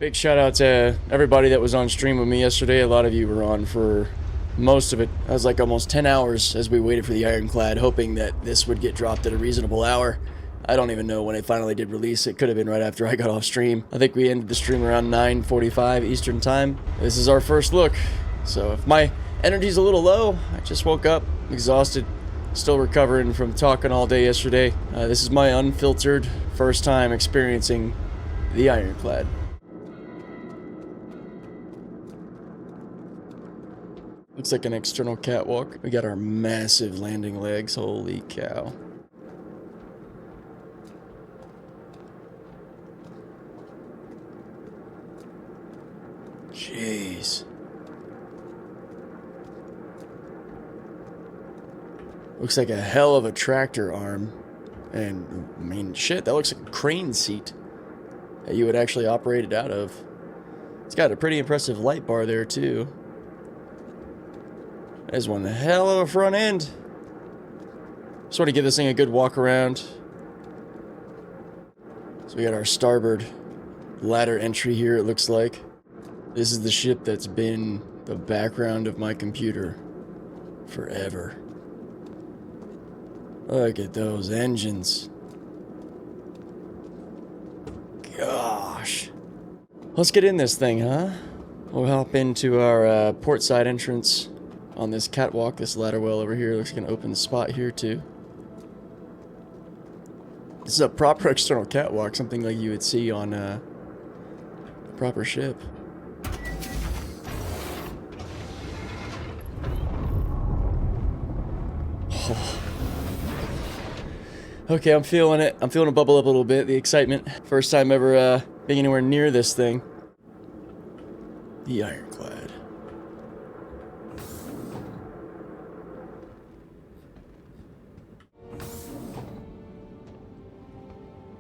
Big shout out to everybody that was on stream with me yesterday. A lot of you were on for most of it. I was like almost 10 hours as we waited for the Ironclad, hoping that this would get dropped at a reasonable hour. I don't even know when it finally did release. It could have been right after I got off stream. I think we ended the stream around 9:45 Eastern time. This is our first look. So if my energy's a little low, I just woke up exhausted, still recovering from talking all day yesterday. This is my unfiltered first time experiencing the Ironclad. Looks like an external catwalk. We got our massive landing legs. Holy cow. Jeez. Looks like a hell of a tractor arm. And, I mean, shit, that looks like a crane seat that you would actually operate it out of. It's got a pretty impressive light bar there, too. There's one hell of a front end. Just want to give this thing a good walk around. So we got our starboard ladder entry here, it looks like. This is the ship that's been the background of my computer forever. Look at those engines. Gosh. Let's get in this thing, huh? We'll hop into our port side entrance on this catwalk. This ladder well over here looks like an open spot here too. This is a proper external catwalk, something like you would see on a proper ship. Oh. Okay, I'm feeling it. I'm feeling it bubble up a little bit. The excitement. First time ever being anywhere near this thing. The Ironclad.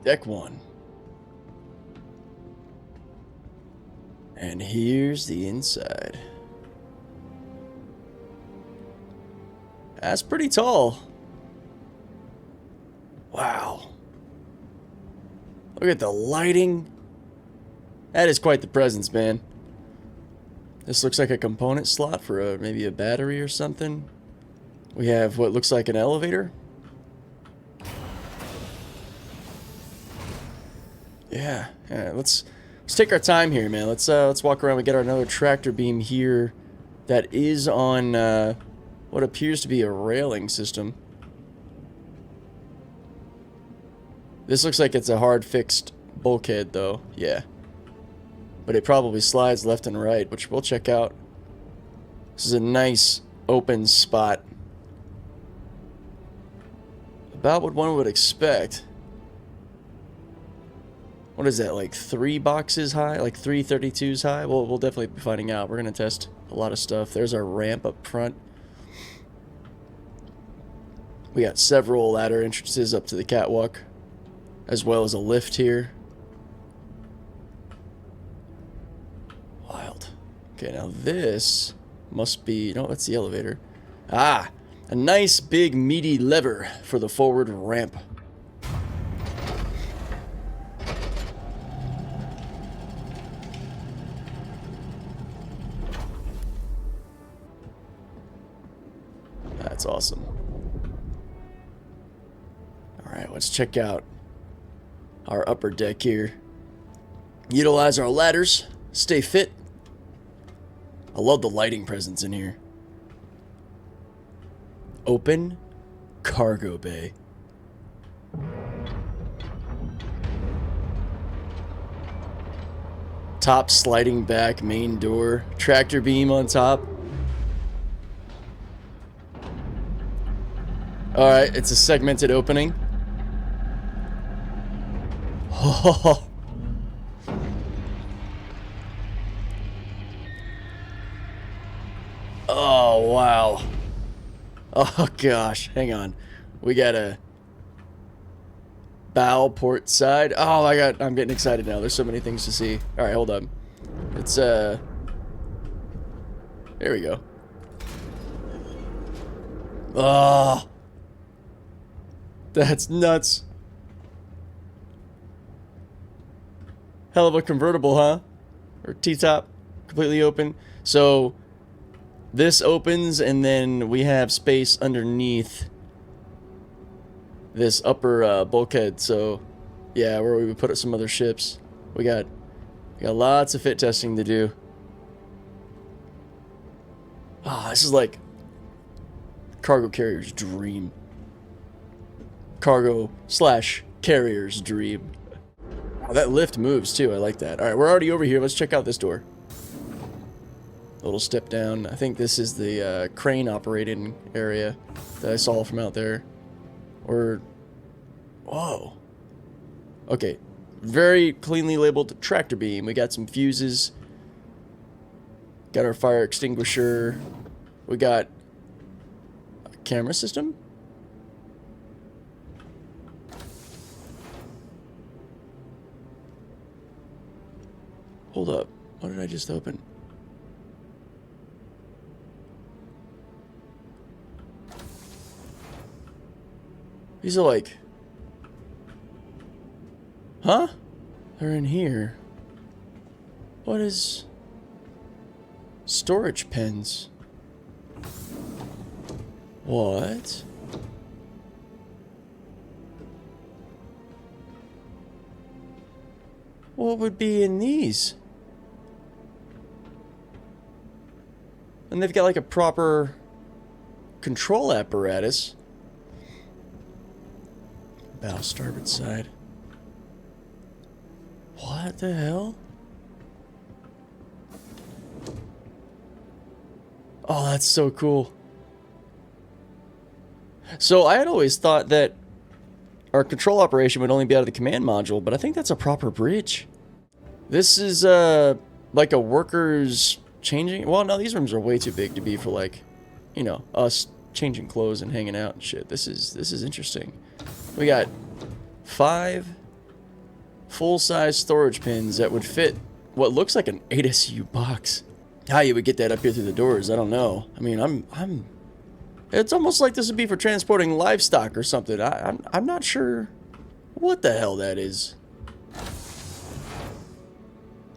Deck 1. And here's the inside. That's pretty tall. Wow. Look at the lighting. That is quite the presence, man. This looks like a component slot for maybe a battery or something. We have what looks like an elevator. Yeah, let's take our time here, man. Let's walk around. We get another tractor beam here that is on what appears to be a railing system. This looks like it's a hard fixed bulkhead though. Yeah. But it probably slides left and right, which we'll check out. This is a nice open spot. About what one would expect. What is that, like 3 boxes high? Like 3 32s high? We'll definitely be finding out. We're going to test a lot of stuff. There's our ramp up front. We got several ladder entrances up to the catwalk, as well as a lift here. Wild. Okay, now this must be... No, that's the elevator. Ah! A nice big meaty lever for the forward ramp. That's awesome. Alright, let's check out our upper deck here. Utilize our ladders. Stay fit. I love the lighting presence in here. Open cargo bay. Top sliding back main door. Tractor beam on top. Alright, it's a segmented opening. Oh. Oh, wow. Oh, gosh. Hang on. We got a bow port side. Oh, I'm getting excited now. There's so many things to see. Alright, hold on. It's, there we go. Oh. That's nuts. Hell of a convertible, huh? or T-top, completely open. So this opens, and then we have space underneath this upper bulkhead. So yeah, where we would put some other ships. We got lots of fit testing to do. Ah, this is like cargo carrier's dream. Cargo / carrier's dream. Oh, that lift moves too. I like that. All right, we're already over here. Let's check out this door. A little step down. I think this is the crane operating area that I saw from out there. Or, whoa. Okay, very cleanly labeled tractor beam. We got some fuses. Got our fire extinguisher. We got a camera system. Hold up. What did I just open? These are like... Huh? They're in here. What is... Storage pens? What? What would be in these? And they've got like a proper control apparatus. Bow starboard side. What the hell? Oh, that's so cool. So I had always thought that our control operation would only be out of the command module, but I think that's a proper bridge. This is like a worker's changing. Well, no, these rooms are way too big to be for, like, you know, us changing clothes and hanging out and shit. This is interesting. We got 5 full-size storage pins that would fit what looks like an 8SU box. How you would get that up here through the doors, I don't know. I mean, it's almost like this would be for transporting livestock or something. I'm not sure what the hell that is.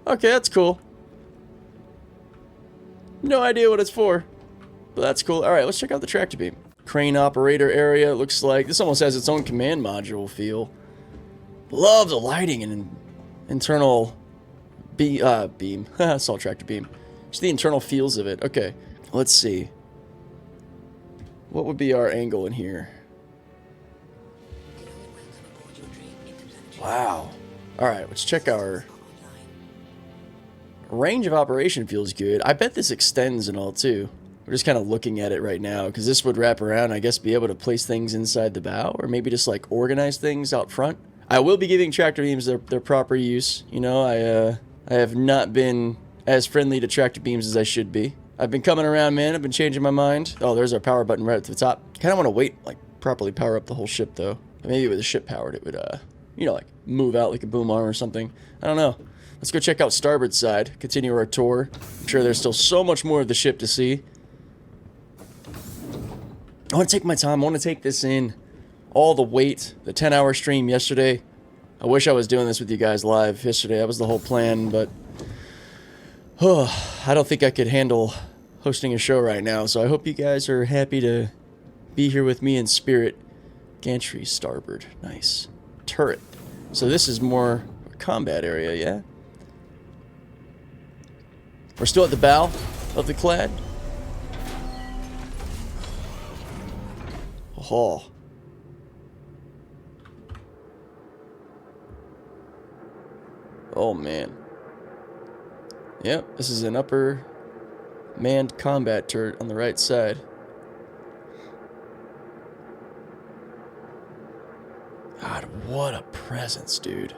Okay, that's cool. No idea what it's for, but that's cool. All right, let's check out the tractor beam. Crane operator area. It looks like this almost has its own command module feel. Love the lighting and internal beam. Saw tractor beam. Just the internal feels of it. Okay, let's see. What would be our angle in here? Wow. All right, let's check our range of operation. Feels good. I bet this extends and all too. We're just kind of looking at it right now because this would wrap around, I guess, be able to place things inside the bow or maybe just like organize things out front. I will be giving tractor beams their proper use. You know, I have not been as friendly to tractor beams as I should be. I've been coming around, man. I've been changing my mind. Oh, there's our power button right at the top. Kind of want to wait, like, properly power up the whole ship, though. Maybe with the ship powered, it would, you know, like, move out like a boom arm or something. I don't know. Let's go check out starboard side. Continue our tour. I'm sure there's still so much more of the ship to see. I want to take my time. I want to take this in. All the weight. The 10-hour stream yesterday. I wish I was doing this with you guys live yesterday. That was the whole plan, but... I don't think I could handle hosting a show right now, so I hope you guys are happy to be here with me in spirit. Gantry, starboard. Nice. Turret. So this is more a combat area, yeah? We're still at the bow of the clad. Oh. Oh, man. Yep, this is an upper manned combat turret on the right side. God, what a presence, dude.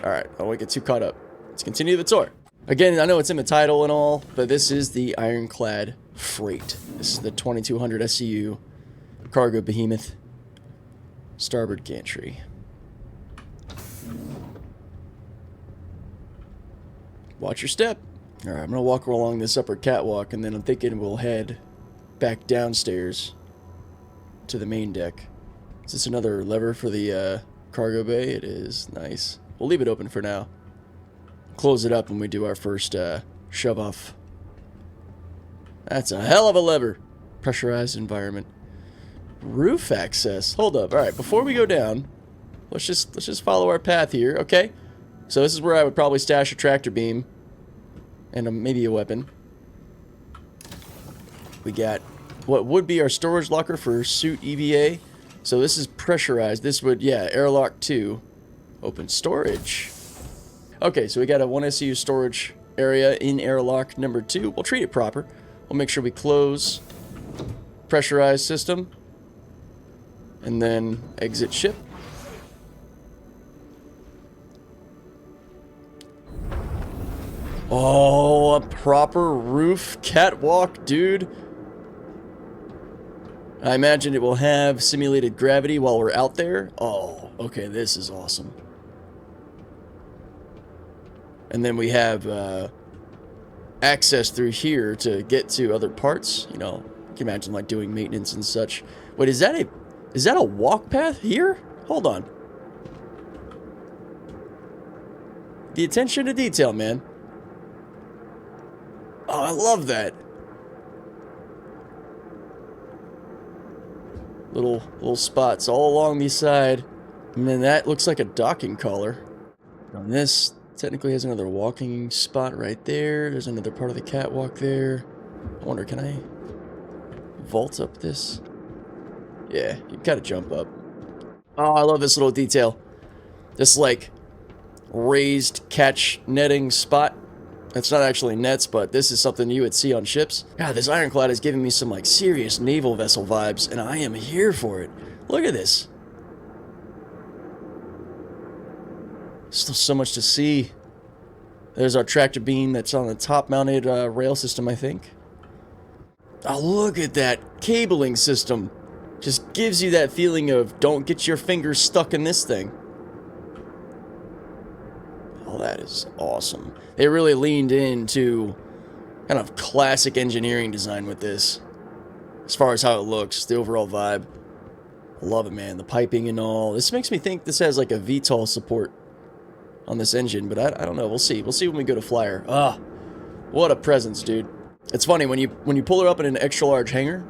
Alright, I won't get too caught up. Let's continue the tour. Again, I know it's in the title and all, but this is the Ironclad Freight. This is the 2200 SCU cargo behemoth. Starboard gantry. Watch your step. Alright, I'm going to walk along this upper catwalk, and then I'm thinking we'll head back downstairs to the main deck. Is this another lever for the cargo bay? It is. Nice. We'll leave it open for now. close it up when we do our first shove off. That's a hell of a lever. Pressurized environment. Roof access. Hold up. All right, before we go down, let's just follow our path here. Okay. So this is where I would probably stash a tractor beam and maybe a weapon. We got what would be our storage locker for suit EVA. So this is pressurized. This would, yeah, airlock 2. Open storage. Okay, so we got a 1 SCU storage area in airlock number 2. We'll treat it proper. We'll make sure we close pressurized system and then exit ship. Oh, a proper roof catwalk, dude. I imagine it will have simulated gravity while we're out there. Oh, okay, this is awesome. And then we have access through here to get to other parts. You know, you can imagine like doing maintenance and such. Wait, is that a walk path here? Hold on. The attention to detail, man. Oh, I love that. Little spots all along the side. And then that looks like a docking collar. And this technically has another walking spot right there. There's another part of the catwalk there. I wonder, can I vault up this? Yeah, you gotta jump up. Oh, I love this little detail. This, like, raised catch netting spot. It's not actually nets, but this is something you would see on ships. God, this Ironclad is giving me some, like, serious naval vessel vibes, and I am here for it. Look at this. Still so much to see. There's our tractor beam that's on the top-mounted rail system, I think. Oh, look at that cabling system. Just gives you that feeling of don't get your fingers stuck in this thing. Oh, that is awesome. They really leaned into kind of classic engineering design with this. As far as how it looks, the overall vibe. I love it, man. The piping and all. This makes me think this has like a VTOL support on this engine, but I don't know. We'll see. We'll see when we go to flyer. Ah, what a presence, dude. It's funny when you pull her up in an extra large hangar,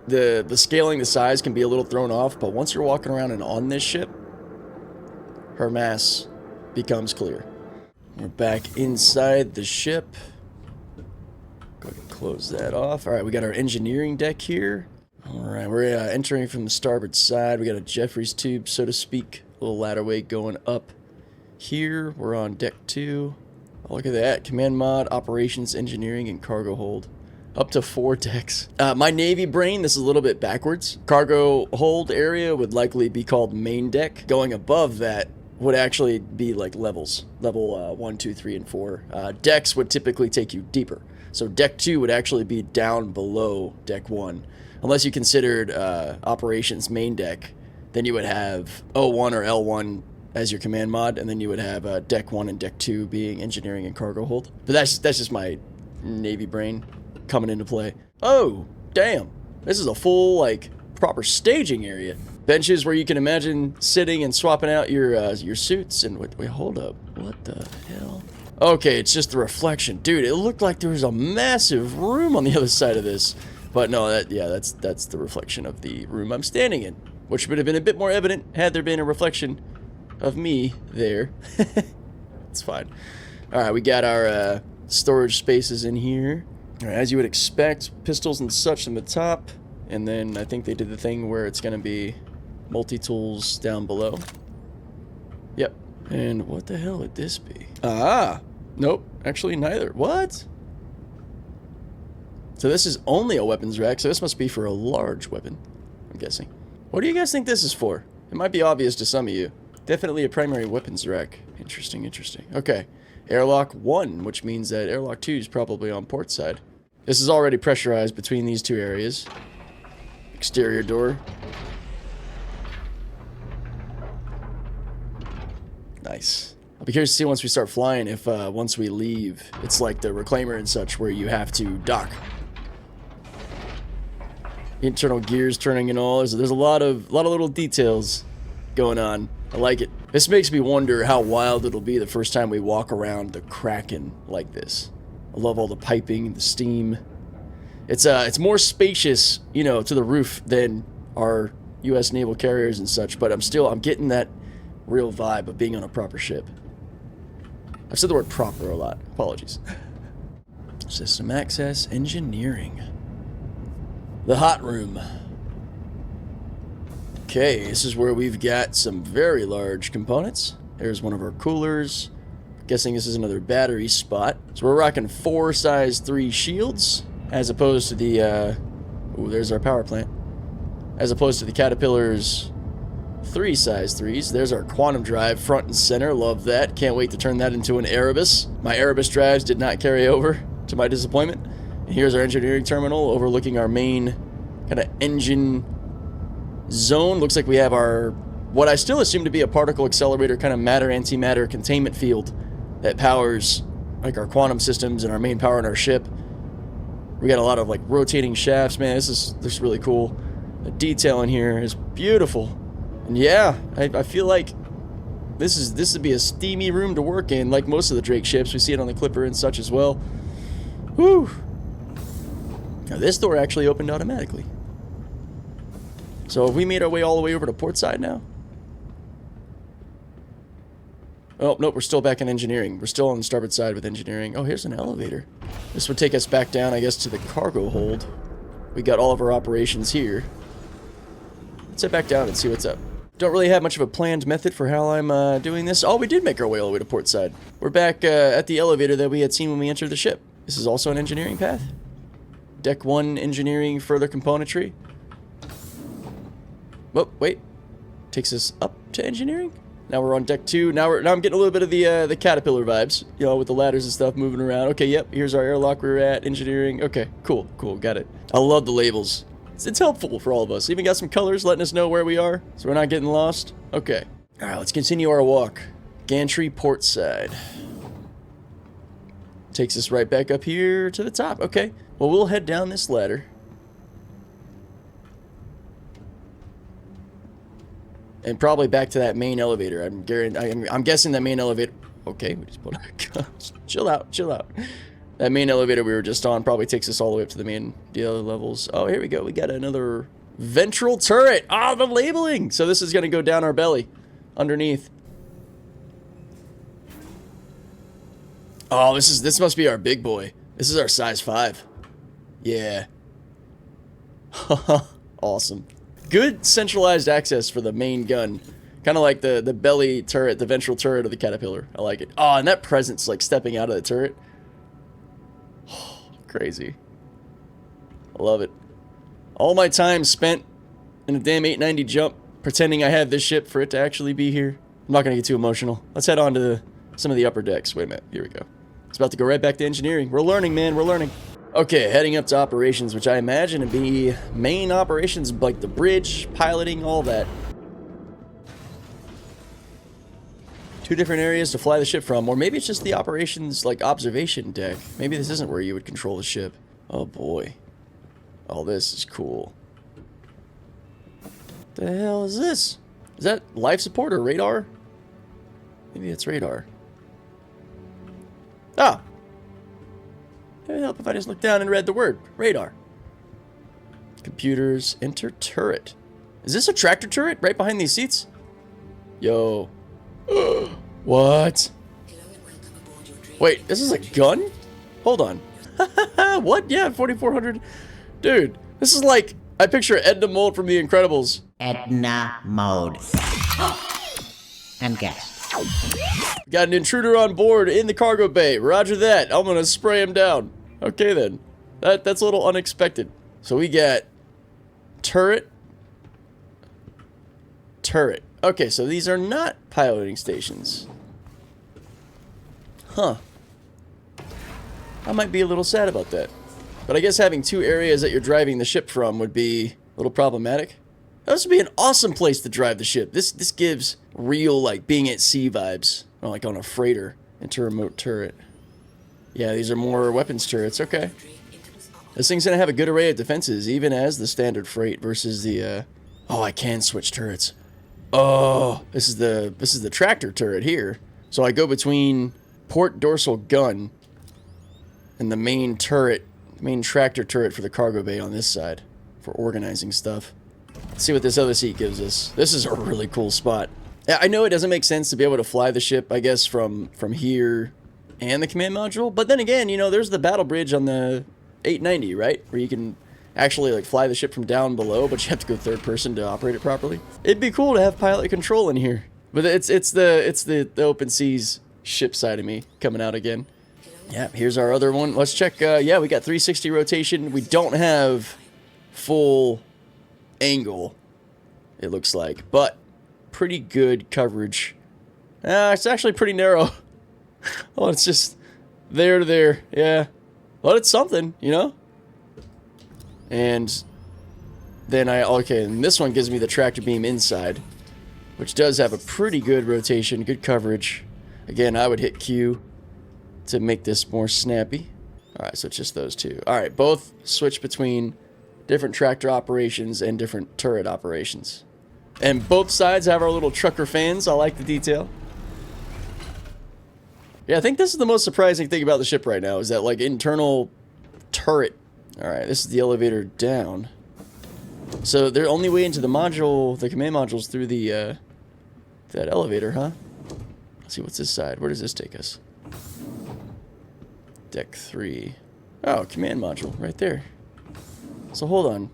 the scaling, the size can be a little thrown off, but once you're walking around and on this ship, her mass becomes clear. We're back inside the ship. Go ahead and close that off. All right, we got our engineering deck here. All right, we're entering from the starboard side. We got a Jeffries tube, so to speak, a little ladderway going up. Here, we're on deck 2. Oh, look at that. Command mod, operations, engineering, and cargo hold. Up to 4 decks. My Navy brain, this is a little bit backwards. Cargo hold area would likely be called main deck. Going above that would actually be like levels. Level 1, 2, 3, and 4. Decks would typically take you deeper. So deck 2 would actually be down below deck 1. Unless you considered operations main deck, then you would have O1 or L1 as your command mod, and then you would have deck 1 and deck 2 being engineering and cargo hold. But that's just my Navy brain coming into play. Oh, damn. This is a full, like, proper staging area. Benches where you can imagine sitting and swapping out your suits. And wait, hold up. What the hell? Okay, it's just the reflection. Dude, it looked like there was a massive room on the other side of this. But no, that's the reflection of the room I'm standing in, which would have been a bit more evident had there been a reflection of me there. It's fine. Alright, we got our storage spaces in here. All right, as you would expect, pistols and such in the top, and then I think they did the thing where it's going to be multi-tools down below. Yep. And what the hell would this be? Ah! Nope, actually neither. What? So this is only a weapons rack, so this must be for a large weapon, I'm guessing. What do you guys think this is for? It might be obvious to some of you. Definitely a primary weapons rack. Interesting, interesting. Okay. Airlock 1, which means that airlock 2 is probably on port side. This is already pressurized between these two areas. Exterior door. Nice. I'll be curious to see once we start flying if once we leave, it's like the reclaimer and such where you have to dock. Internal gears turning and all. There's a lot of little details going on. I like it. This makes me wonder how wild it'll be the first time we walk around the Kraken like this. I love all the piping, the steam. It's more spacious, you know, to the roof than our U.S. naval carriers and such, but I'm getting that real vibe of being on a proper ship. I've said the word proper a lot. Apologies. System access engineering. The hot room. Okay, this is where we've got some very large components. There's one of our coolers. Guessing this is another battery spot. So we're rocking 4 size 3 shields, as opposed to the, ooh, there's our power plant. As opposed to the Caterpillar's 3 size 3s. There's our quantum drive front and center. Love that. Can't wait to turn that into an Erebus. My Erebus drives did not carry over, to my disappointment. And here's our engineering terminal overlooking our main kind of engine zone. Looks like we have our, what I still assume to be a particle accelerator kind of matter-antimatter containment field that powers like our quantum systems and our main power in our ship. We got a lot of like rotating shafts, man. This is really cool. The detail in here is beautiful. And yeah, I feel like this would be a steamy room to work in, like most of the Drake ships. We see it on the Clipper and such as well. Whew. Now this door actually opened automatically. So have we made our way all the way over to port side now? Oh, nope, we're still back in engineering. We're still on the starboard side with engineering. Oh, here's an elevator. This would take us back down, I guess, to the cargo hold. We got all of our operations here. Let's head back down and see what's up. Don't really have much of a planned method for how I'm doing this. Oh, we did make our way all the way to port side. We're back at the elevator that we had seen when we entered the ship. This is also an engineering path. Deck 1 engineering further componentry. Oh, wait. Takes us up to engineering? Now we're on deck 2. Now I'm getting a little bit of the Caterpillar vibes, you know, with the ladders and stuff moving around. Okay, yep, here's our airlock we were at, engineering. Okay, cool, got it. I love the labels. It's helpful for all of us. Even got some colors letting us know where we are, so we're not getting lost. Okay. All right, let's continue our walk. Gantry port side. Takes us right back up here to the top. Okay, well, we'll head down this ladder. And probably back to that main elevator. I'm guessing that main elevator. Okay, we just put. Chill out. That main elevator we were just on probably takes us all the way up to the other levels. Oh, here we go. We got another ventral turret. Ah, the labeling. So this is gonna go down our belly, underneath. Oh, this must be our big boy. This is our size 5. Yeah. Awesome. Good centralized access for the main gun. Kind of like the belly turret, the ventral turret of the Caterpillar. I like it. Oh, and that presence like stepping out of the turret. Oh, crazy. I love it. All my time spent in a damn 890 jump pretending I had this ship for it to actually be here. I'm not going to get too emotional. Let's head on to some of the upper decks. Wait a minute. Here we go. It's about to go right back to engineering. We're learning, man. We're learning. Okay, heading up to operations, which I imagine to be main operations like the bridge, piloting, all that. 2 different areas to fly the ship from, or maybe it's just the operations like observation deck. Maybe this isn't where you would control the ship. Oh boy. Oh, this is cool. The hell is this? Is that life support or radar? Maybe it's radar. Ah! It would help if I just looked down and read the word. Radar. Computers. Enter turret. Is this a tractor turret right behind these seats? Yo. What? Wait, this is a gun? Hold on. What? Yeah, 4400. Dude, this is like, I picture Edna Mode from The Incredibles. Edna Mode. And gas. Got an intruder on board in the cargo bay. Roger that. I'm gonna spray him down. Okay then. That's a little unexpected. So we got turret. Turret. Okay, so these are not piloting stations. Huh. I might be a little sad about that. But I guess having 2 areas that you're driving the ship from would be a little problematic. This would be an awesome place to drive the ship. This gives real, like, being at sea vibes. Oh, like on a freighter. Into remote turret. Yeah, these are more weapons turrets. Okay. This thing's gonna have a good array of defenses, even as the standard freight versus the, Oh, I can switch turrets. Oh, this is the tractor turret here. So I go between port dorsal gun and the main turret, main tractor turret for the cargo bay on this side for organizing stuff. Let's see what this other seat gives us. This is a really cool spot. Yeah, I know it doesn't make sense to be able to fly the ship, I guess, from here and the command module. But then again, you know, there's the battle bridge on the 890, right? Where you can actually like fly the ship from down below, but you have to go third person to operate it properly. It'd be cool to have pilot control in here. But it's the open seas ship side of me coming out again. Yeah, here's our other one. Let's check. Yeah, we got 360 rotation. We don't have full angle, it looks like, but pretty good coverage. It's actually pretty narrow. Oh, it's just there to there. Yeah, but it's something, you know. And then and this one gives me the tractor beam inside, which does have a pretty good rotation, good coverage. Again, I would hit Q to make this more snappy. All right, so it's just those two. All right, both switch between different tractor operations and different turret operations. And both sides have our little trucker fans. I like the detail. Yeah, I think this is the most surprising thing about the ship right now is that like internal turret. All right, this is the elevator down. So their only way into the module, the command module, is through the that elevator, huh? Let's see, what's this side? Where does this take us? Deck 3. Oh, command module right there. So hold on.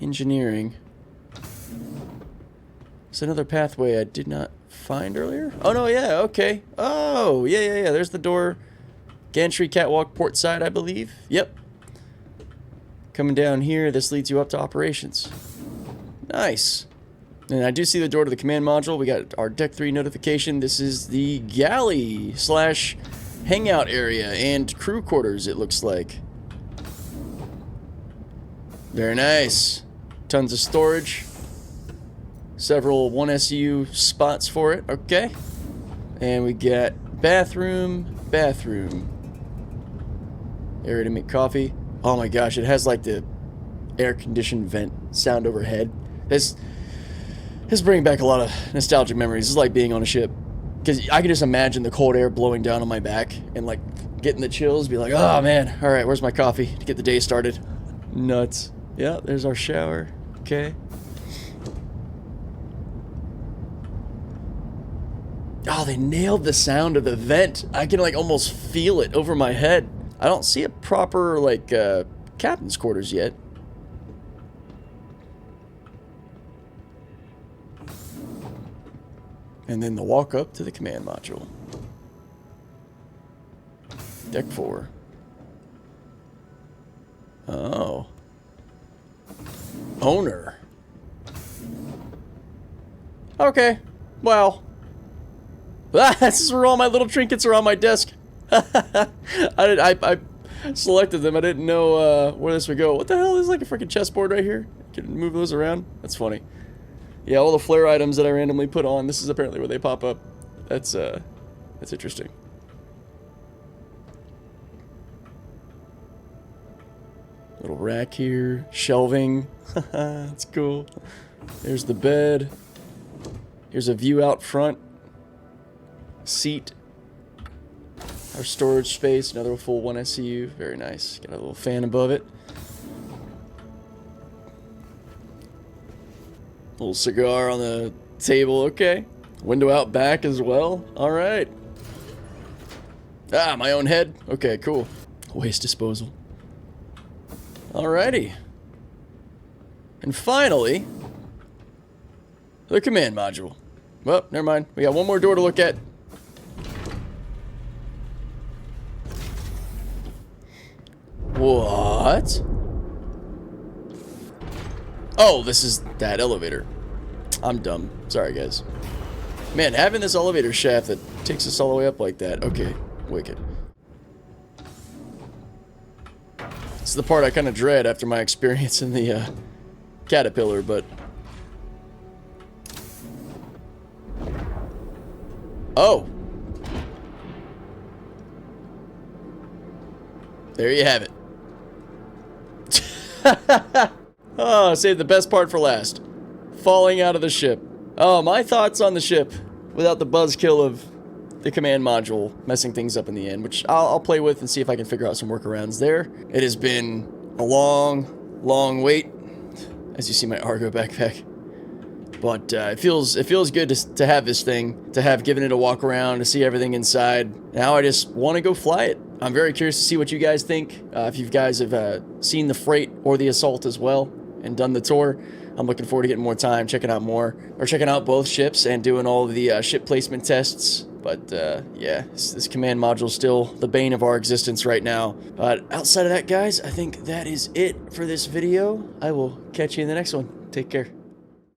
Engineering. It's another pathway I did not find earlier. Oh no, yeah, okay. Oh, yeah. There's the door. Gantry catwalk port side, I believe. Yep. Coming down here, this leads you up to operations. Nice. And I do see the door to the command module. We got our Deck 3 notification. This is the galley / hangout area and crew quarters, it looks like. Very nice. Tons of storage. Several 1SU spots for it. Okay. And we got bathroom. Area to make coffee. Oh my gosh, it has like the air-conditioned vent sound overhead. This bringing back a lot of nostalgic memories. This is like being on a ship. Because I can just imagine the cold air blowing down on my back and like getting the chills, be like, oh man, alright, where's my coffee to get the day started? Nuts. Yeah, there's our shower. Okay. Oh, they nailed the sound of the vent. I can like almost feel it over my head. I don't see a proper like captain's quarters yet. And then the walk up to the command module. Deck 4. Oh. Owner. Okay. Well. This is where all my little trinkets are on my desk. I selected them. I didn't know where this would go. What the hell is like a freaking chessboard right here? Can move those around? That's funny. Yeah, all the flare items that I randomly put on, this is apparently where they pop up. That's interesting. Little rack here, shelving. That's cool. There's the bed. Here's a view out front. Seat. Our storage space, another full 1SCU. Very nice. Got a little fan above it. Little cigar on the table, okay. Window out back as well. Alright. Ah, my own head. Okay, cool. Waste disposal. Alrighty. And finally, the command module. Well, never mind. We got one more door to look at. What? Oh, this is that elevator. I'm dumb. Sorry, guys. Man, having this elevator shaft that takes us all the way up like that. Okay, wicked. This is the part I kind of dread after my experience in the Caterpillar, but... Oh! There you have it. Oh, saved the best part for last. falling out of the ship. Oh, my thoughts on the ship without the buzzkill of the command module messing things up in the end, which I'll play with and see if I can figure out some workarounds there. It has been a long, long wait, as you see my Argo backpack. But it feels good to have this thing, to have given it a walk around, to see everything inside. Now I just want to go fly it. I'm very curious to see what you guys think. If you guys have seen the Freight or the Assault as well and done the tour, I'm looking forward to getting more time, checking out both ships and doing all of the ship placement tests. But yeah, this command module is still the bane of our existence right now. But outside of that, guys, I think that is it for this video. I will catch you in the next one. Take care.